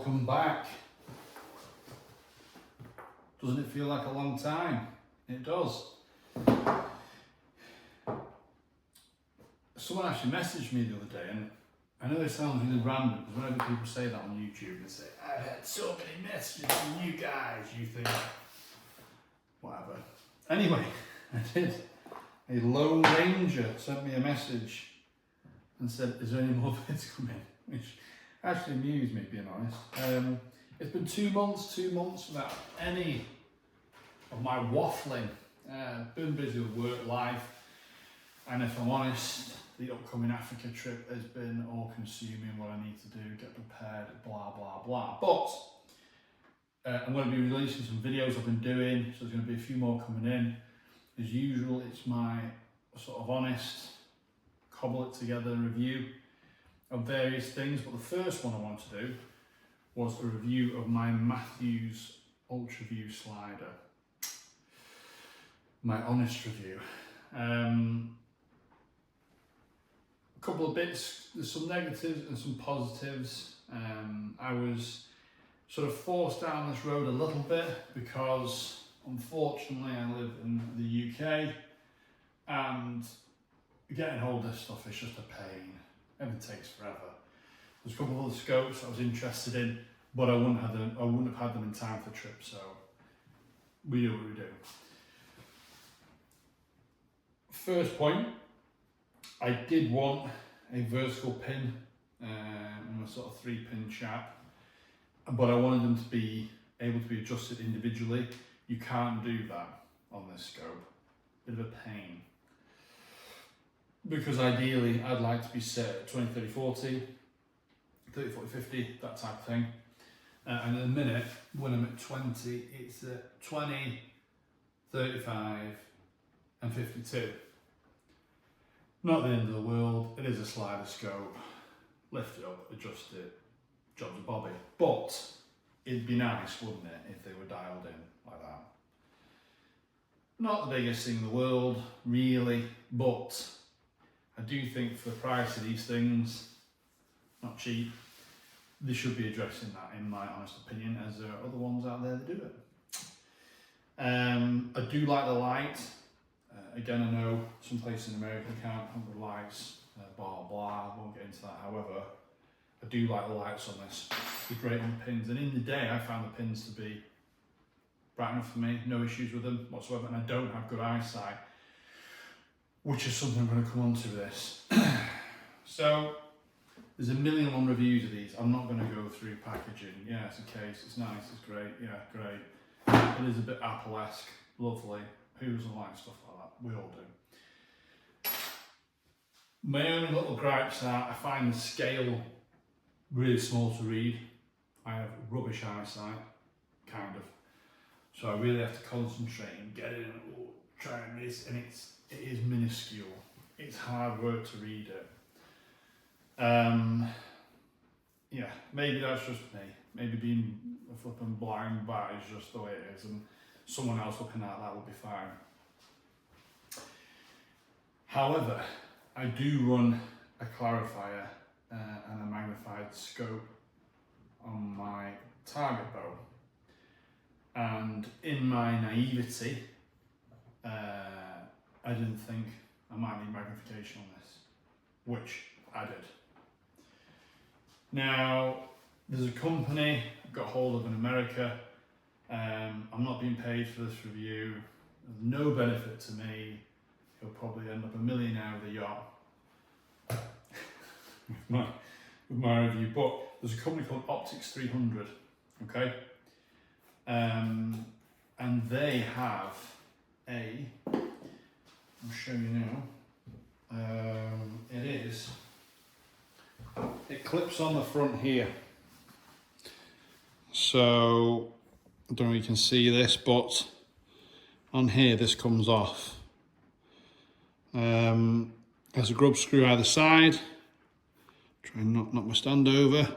Welcome back. Doesn't it feel like a long time? It does. Someone actually messaged me the other day, and I know it sounds really random because whenever people say that on YouTube, they say, I've had so many messages from you guys, you think, whatever. Anyway, I did. A Lone Ranger sent me a message and said, is there any more vids coming? Which actually amused me, being honest. It's been 2 months without any of my waffling. Been busy with work, life, and if I'm honest, the upcoming Africa trip has been all consuming. What I need to do, get prepared, blah blah blah. But I'm going to be releasing some videos I've been doing, so there's going to be a few more coming in. As usual, it's my sort of honest, cobble it together review of various things, but the first one I wanted to do was a review of my Matthews UltraView slider. My honest review. A couple of bits, there's some negatives and some positives. I was sort of forced down this road a little bit because unfortunately I live in the UK and getting hold of this stuff is just a pain. Everything takes forever. There's a couple of other scopes I was interested in, but I wouldn't have had them in time for the trip, so we do what we do. First point, I did want a vertical pin in a sort of 3-pin chap, but I wanted them to be able to be adjusted individually. You can't do that on this scope. Bit of a pain. Because ideally I'd like to be set at 20, 30, 40, 30, 40, 50, that type of thing. And at the minute, when I'm at 20, it's at 20, 35 and 52. Not the end of the world, it is a slider scope. Lift it up, adjust it, job's a bobby. But it'd be nice, wouldn't it, if they were dialed in like that. Not the biggest thing in the world, really, but I do think for the price of these things, not cheap, they should be addressing that, in my honest opinion, as there are other ones out there that do it. I do like the light. Again, I know some places in America can't have the lights, blah blah, I won't get into that. However, I do like the lights on this. They're great on the pins, and in the day I found the pins to be bright enough for me, no issues with them whatsoever, and I don't have good eyesight, which is something I'm going to come on to this. So, there's a million on reviews of these. I'm not going to go through packaging. Yeah, it's a case, it's nice, it's great, yeah, great. It is a bit Apple-esque, lovely. Who doesn't like stuff like that? We all do. My own little gripes are, I find the scale really small to read. I have rubbish eyesight, kind of. So I really have to concentrate and get in and try and miss, and it is minuscule. It's hard work to read it. Yeah, maybe that's just me. Maybe being a flipping blind bat is just the way it is, and someone else looking at that will be fine. However, I do run a clarifier and a magnified scope on my target bow. And in my naivety, I didn't think I might need magnification on this, which I did. Now, there's a company I've got hold of in America. I'm not being paid for this review. There's no benefit to me. He'll probably end up a millionaire with a yacht with my review. But there's a company called Optics 300, okay? And they have I'll show you now. It clips on the front here. So, I don't know if you can see this, but on here this comes off. There's a grub screw either side. Try and not knock my stand over.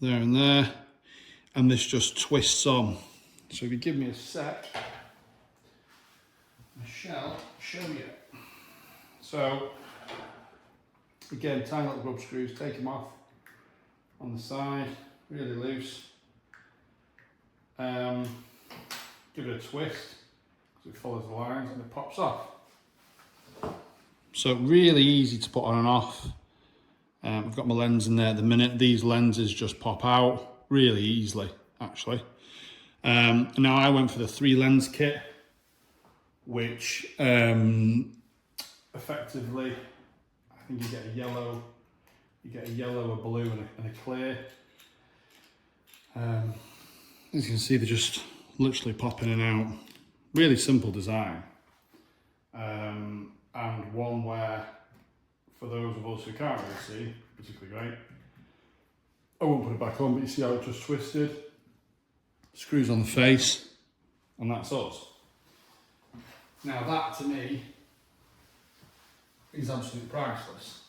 There and there. And this just twists on. So if you give me a sec, I shall show you. So, again, tiny little grub screws, take them off on the side. really loose. Give it a twist, because it follows the lines and it pops off. So really easy to put on and off. I've got my lens in there at the minute. These lenses just pop out really easily, actually. Now I went for the 3 lens kit, which effectively, I think you get a yellow, a blue and a clear. As you can see, they're just literally popping in and out. Really simple design. And one where, for those of us who can't really see, particularly great. I won't put it back on, but you see how it just twisted? Screws on the face, and that's us. Now that, to me, is absolutely priceless.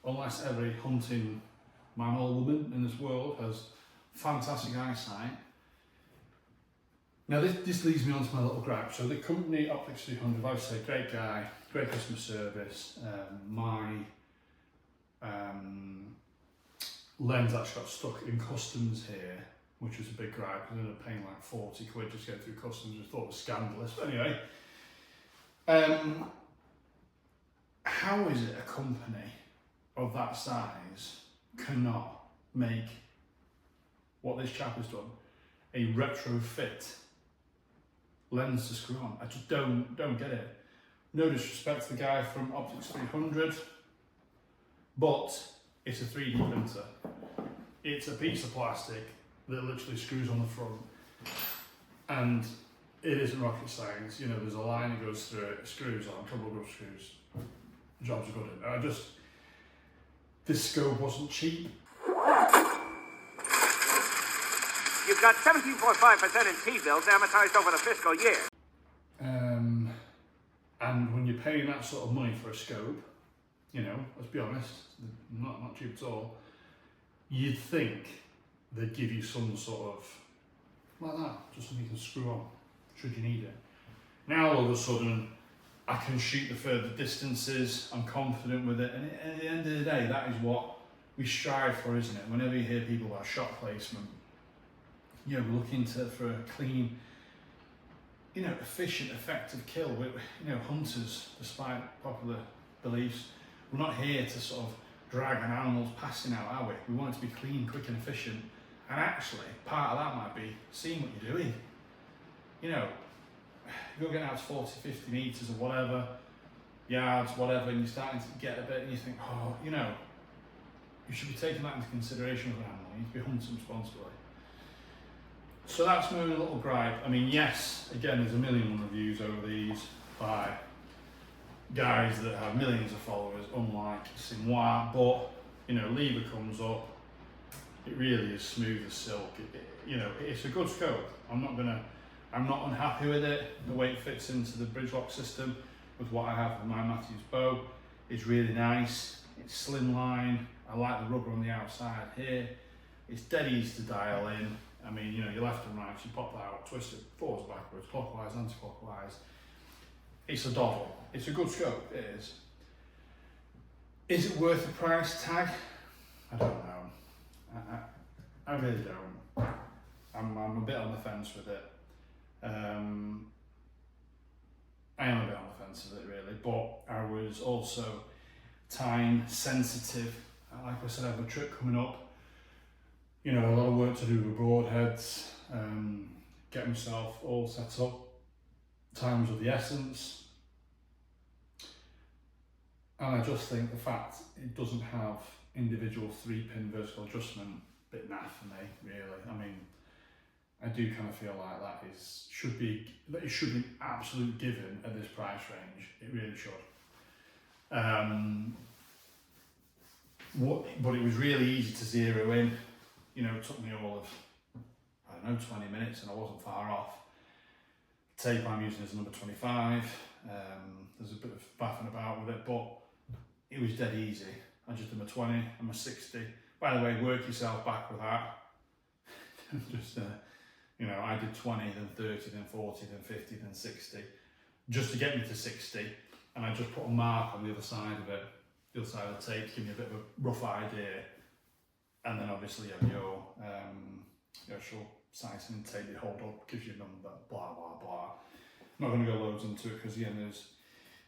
Unless every hunting man or woman in this world has fantastic eyesight. Now this leads me on to my little gripe. So the company Optics 300, I would say, great guy, great customer service. My lens actually got stuck in customs here, which was a big gripe, because I ended up paying like 40 quid just to get through customs, which I thought was scandalous. But anyway, how is it a company of that size cannot make what this chap has done, a retrofit lens to screw on? I just don't get it. No disrespect to the guy from Optics 300, but it's a 3D printer. It's a piece of plastic that literally screws on the front, and it isn't rocket science. You know, there's a line that goes through it, screws on, a couple of rough screws, job's good. And this scope wasn't cheap. You've got 17.5% in T-bills amortized over the fiscal year. And when you're paying that sort of money for a scope, you know, let's be honest, not cheap at all, you'd think they'd give you some sort of, like that, just something you can screw on, should you need it. Now all of a sudden, I can shoot the further distances, I'm confident with it, and at the end of the day, that is what we strive for, isn't it? Whenever you hear people about shot placement, you know, we're looking for a clean, you know, efficient, effective kill. You know, hunters, despite popular beliefs, we're not here to sort of drag an animal's passing out, are we? We want it to be clean, quick and efficient. And actually, part of that might be seeing what you're doing. You know, you're getting out to 40, 50 metres or whatever, yards, whatever, and you're starting to get a bit, and you think, oh, you know, you should be taking that into consideration with an animal. You need to be hunting responsibly. So that's my little gripe. I mean, yes, again, there's a million reviews over these by guys that have millions of followers, unlike Simois, but, you know, lever comes up, it really is smooth as silk. You know, it's a good scope. I'm not unhappy with it. The way it fits into the bridge lock system with what I have with my Matthews bow is really nice. It's slimline. I like the rubber on the outside here. It's dead easy to dial in. I mean, you know, your left and right, so you pop that out, twist it forwards, backwards, clockwise, anti-clockwise. It's a doddle. It's a good scope, it is. Is it worth the price tag? I don't know. I really don't. I'm a bit on the fence with it. I am a bit on the fence with it, really, but I was also time sensitive. Like I said, I have a trip coming up. You know, a lot of work to do with broadheads, get myself all set up. Time was of the essence. And I just think the fact it doesn't have individual 3-pin vertical adjustment, a bit naff for me, really. I mean, I do kind of feel like that should be an absolute given at this price range. It really should. But it was really easy to zero in. You know, it took me all of, I don't know, 20 minutes, and I wasn't far off. Tape I'm using is number 25. There's a bit of faffing about with it, but it was dead easy. I just did my 20 and my 60. By the way, work yourself back with that. Just, you know, I did 20, then 30, then 40, then 50, then 60, just to get me to 60. And I just put a mark on the other side of it, the other side of the tape, to give me a bit of a rough idea. and then obviously you have your actual sight and tape you hold up, gives you a number, blah blah blah. I'm not going to go loads into it because again there's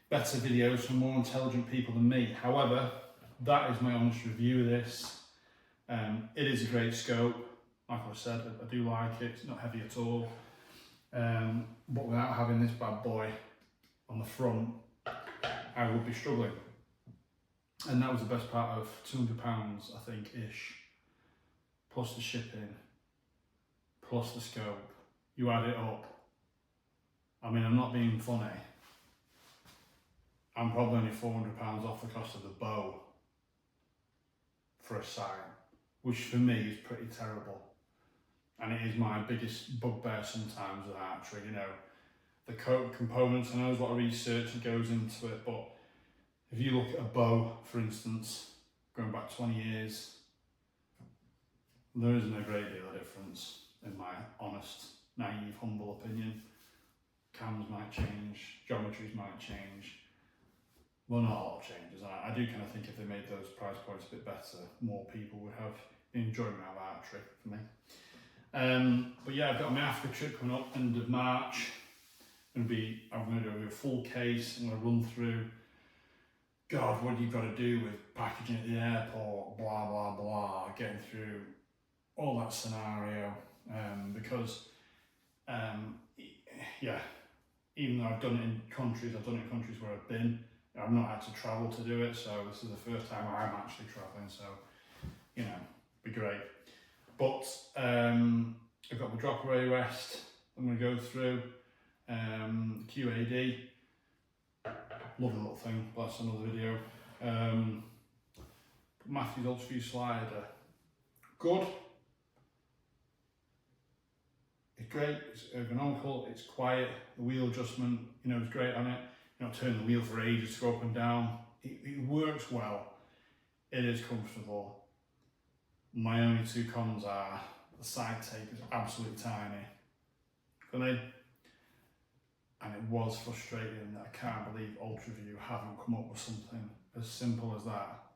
better videos from more intelligent people than me. However, that is my honest review of this. It is a great scope. Like I said, I do like it. It's not heavy at all. But without having this bad boy on the front, I would be struggling. And that was the best part of £200, I think, ish. Plus the shipping, plus the scope. You add it up. I mean, I'm not being funny. I'm probably only £400 off the cost of the bow for a sight, which for me is pretty terrible. And it is my biggest bugbear sometimes with archery, you know, the components. I know there's a lot of research that goes into it, but if you look at a bow, for instance, going back 20 years, there isn't a great deal of difference, in my honest, naive, humble opinion. Cams might change, geometries might change. Well, not a lot of changes. I do kind of think if they made those price points a bit better, more people would have the enjoyment out of archery for me. But yeah, I've got my Africa trip coming up, end of March. I'm going to do a full case. I'm going to run through, God, what you've got to do with packaging at the airport, blah, blah, blah, getting through all that scenario. Because, yeah, even though I've done it in countries where I've been, I've not had to travel to do it, so this is the first time I'm actually travelling, so, you know, be great. But I've got my drop array rest I'm going to go through, QAD, lovely little thing, but that's another video. Matthew's Ultraview slider, good. It's great, it's ergonomical, it's quiet, the wheel adjustment, you know, is great on it. You know, turn the wheel for ages to go up and down. It works well. It is comfortable. My only two cons are the side tape is absolutely tiny. For me, and it was frustrating that I can't believe Ultraview haven't come up with something as simple as that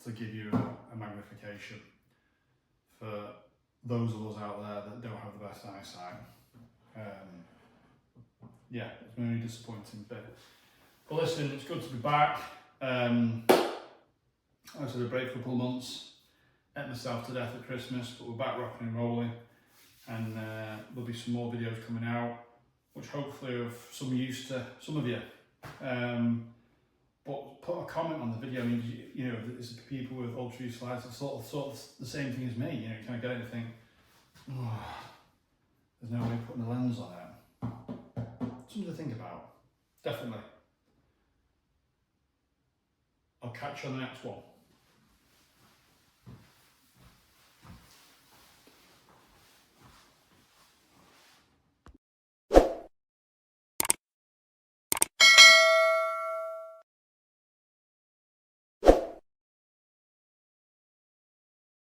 to give you a magnification for those of us out there that don't have the best eyesight. Yeah, it's a really disappointing bit. But listen, it's good to be back. I was had a break for a couple of months, ate myself to death at Christmas, but we're back rocking and rolling, and there'll be some more videos coming out, which hopefully are of some use to some of you. But put a comment on the video. I mean, you know, there's people with Ultraview slides that sort of the same thing as me. You know, you kind of get it and think, oh, there's no way of putting a lens on it. Something to think about, definitely. I'll catch you on the next one.